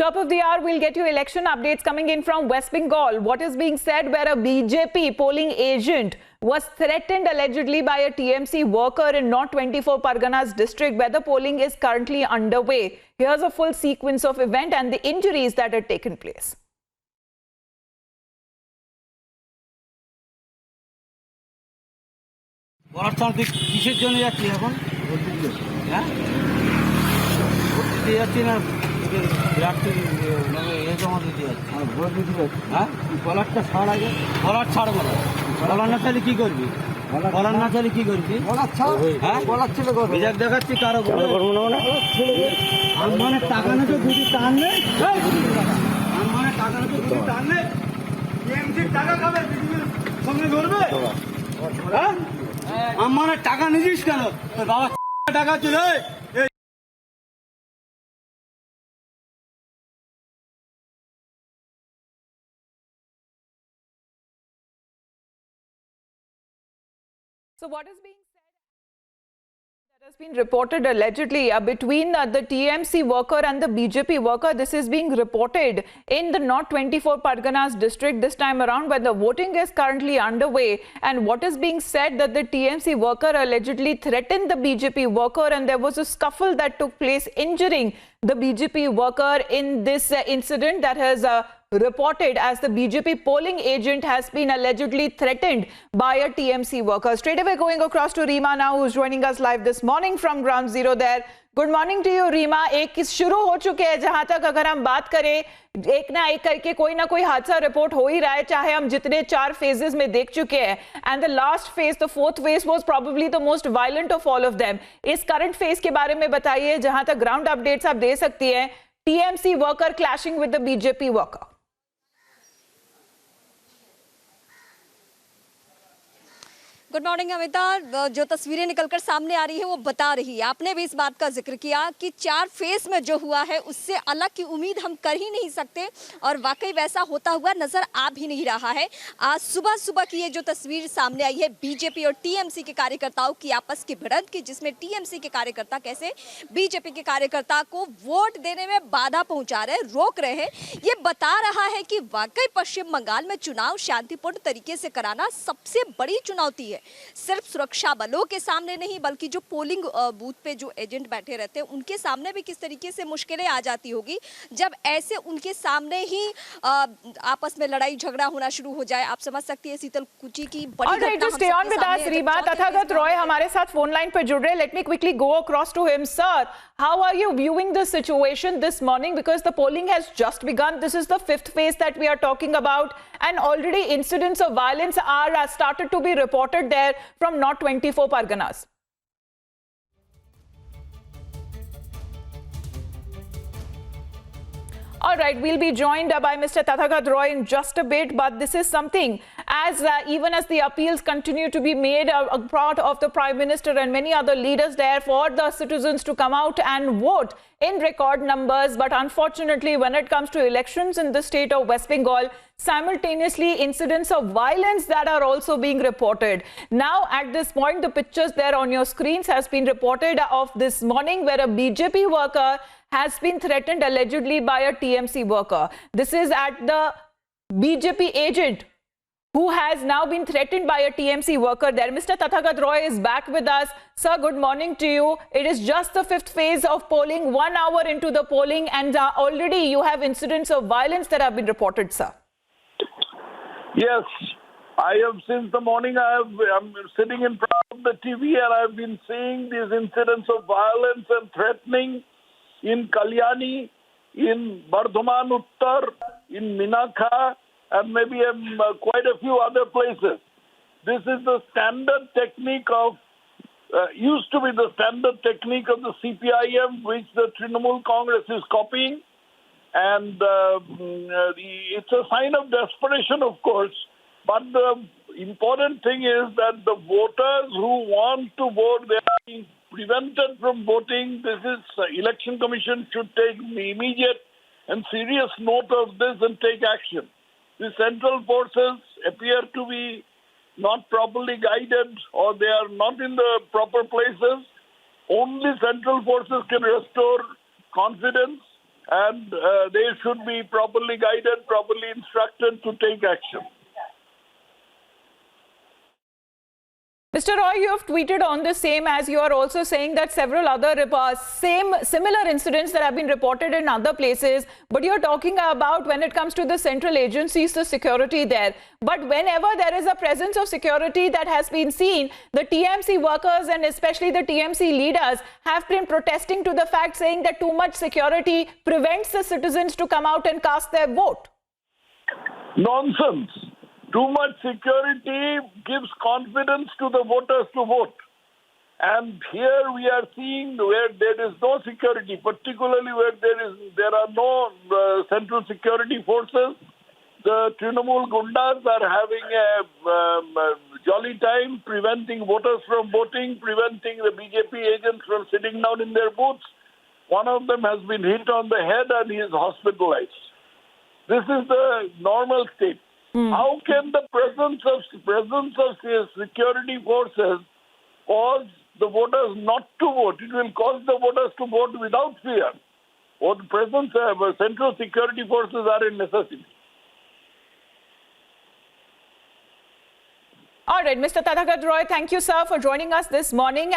Top of the hour, we'll get you election updates coming in from West Bengal. What is being said where a BJP polling agent was threatened allegedly by a TMC worker in North 24 Parganas district where the polling is currently underway. Here's a full sequence of event and the injuries that had taken place. So what is being said that has been reported allegedly between the TMC worker and the BJP worker? This is being reported in the North 24 Parganas district this time around where the voting is currently underway. And what is being said that the TMC worker allegedly threatened the BJP worker and there was a scuffle that took place injuring the BJP worker in this incident that has reported as the BJP polling agent has been allegedly threatened by a TMC worker. Straight away going across to Rima now, who's joining us live this morning from Ground Zero there. Good morning to you Reema. एक शुरू हो चुके हैं जहां तक अगर हम बात करें एक ना एक करके कोई ना कोई हादसा रिपोर्ट हो ही रहा है, चाहे हम जितने 4 फेजेस में देख चुके हैं. And the last phase, the 4th phase was probably the most violent of all of them. इस करंट फेज के बारे में बताइए जहां तक ग्राउंड अपडेट्स आप दे सकती हैं. TMC worker clashing with the BJP worker. Good morning Amita. जो तस्वीरें निकलकर सामने आ रही है वो बता रही है, आपने भी इस बात का जिक्र किया कि 4 फेज में जो हुआ है उससे अलग की उम्मीद हम कर ही नहीं सकते और वाकई वैसा होता हुआ नजर आ भी नहीं रहा है. आज सुबह सुबह की ये जो तस्वीर सामने आई है बीजेपी और टीएमसी के कार्यकर्ताओं की आपस की भिड़ंत की, जिसमें टीएमसी के कार्यकर्ता कैसे बीजेपी के कार्यकर्ता को वोट देने में बाधा पहुंचा रहे, रोक रहे हैं, ये बता रहा है कि वाकई पश्चिम बंगाल में चुनाव शांतिपूर्ण तरीके से कराना सबसे बड़ी चुनौती है. सिर्फ सुरक्षा बलों के सामने नहीं बल्कि जो पोलिंग बूथ पे जो एजेंट बैठे रहते हैं उनके सामने भी किस तरीके से मुश्किलें आ जाती होगी जब ऐसे उनके सामने ही आपस में लड़ाई झगड़ा होना शुरू हो जाए. आप समझ सकती है शीतल कुची की बड़ी घटना. तथागत रॉय हमारे साथ फोन लाइन पर जुड़ रहे. Let me quickly go across to him. Sir, how are you viewing the situation this morning because the polling has just begun. This is the 5th phase that we are talking about and already incidents of violence are started to be reported there from North 24 Parganas. All right, we'll be joined by Mr. Tathagat Roy in just a bit, but this is something as even as the appeals continue to be made a part of the Prime Minister and many other leaders there for the citizens to come out and vote in record numbers. But unfortunately, when it comes to elections in the state of West Bengal, simultaneously incidents of violence that are also being reported. Now, at this point, the pictures there on your screens has been reported of this morning where a BJP worker has been threatened allegedly by a TMC worker. This is at the BJP agent who has now been threatened by a TMC worker there. Mr. Tathagat Roy is back with us. Sir, good morning to you. It is just the 5th phase of polling, 1 hour into the polling, and already you have incidents of violence that have been reported, sir. Yes, I have since the morning. I'm sitting in front of the TV and I've been seeing these incidents of violence and threatening in Kalyani, in Bardhaman Uttar, in Minakha, and maybe quite a few other places. This is the standard technique of, used to be the standard technique of the CPIM, which the Trinamool Congress is copying. And it's a sign of desperation, of course. But the important thing is that the voters who want to vote, they are being prevented from voting. This is Election Commission should take immediate and serious note of this and take action. The central forces appear to be not properly guided or they are not in the proper places. Only central forces can restore confidence. and they should be properly guided, properly instructed to take action. Mr. Roy, you have tweeted on the same, as you are also saying that several other similar incidents that have been reported in other places, but you're talking about when it comes to the central agencies, the security there. But whenever there is a presence of security that has been seen, the TMC workers and especially the TMC leaders have been protesting to the fact, saying that too much security prevents the citizens to come out and cast their vote. Nonsense. Too much security gives confidence to the voters to vote. And here we are seeing where there is no security, particularly where there are no central security forces. The Trinamool Gundas are having a jolly time, preventing voters from voting, preventing the BJP agents from sitting down in their booths. One of them has been hit on the head and he is hospitalized. This is the normal state. How can the presence of security forces cause the voters not to vote? It will cause the voters to vote without fear. Or the presence of central security forces are a necessity. All right, Mr. Tathagat Roy, thank you, sir, for joining us this morning.